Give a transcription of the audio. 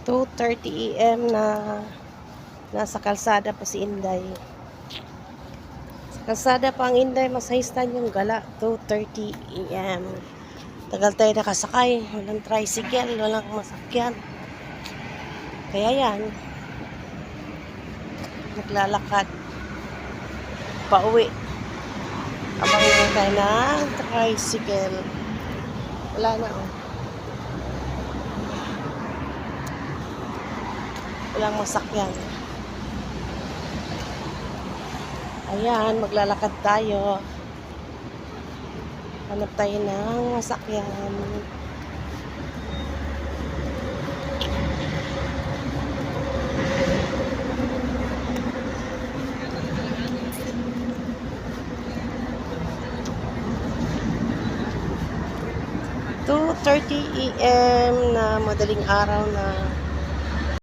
2:30 AM na nasa kalsada pa si Inday. Sa kalsada pa ang Inday, masayistan yung gala. 2:30 AM. Tagal tayo nakasakay. Walang tricycle, walang masakyan. Kaya yan, naglalakad pauwi. Abang lang tayo ng tricycle. Wala na oh. Walang masakyan. Ayan, maglalakad tayo. Hanap tayo ng masakyan. (2:30 AM) na madaling araw na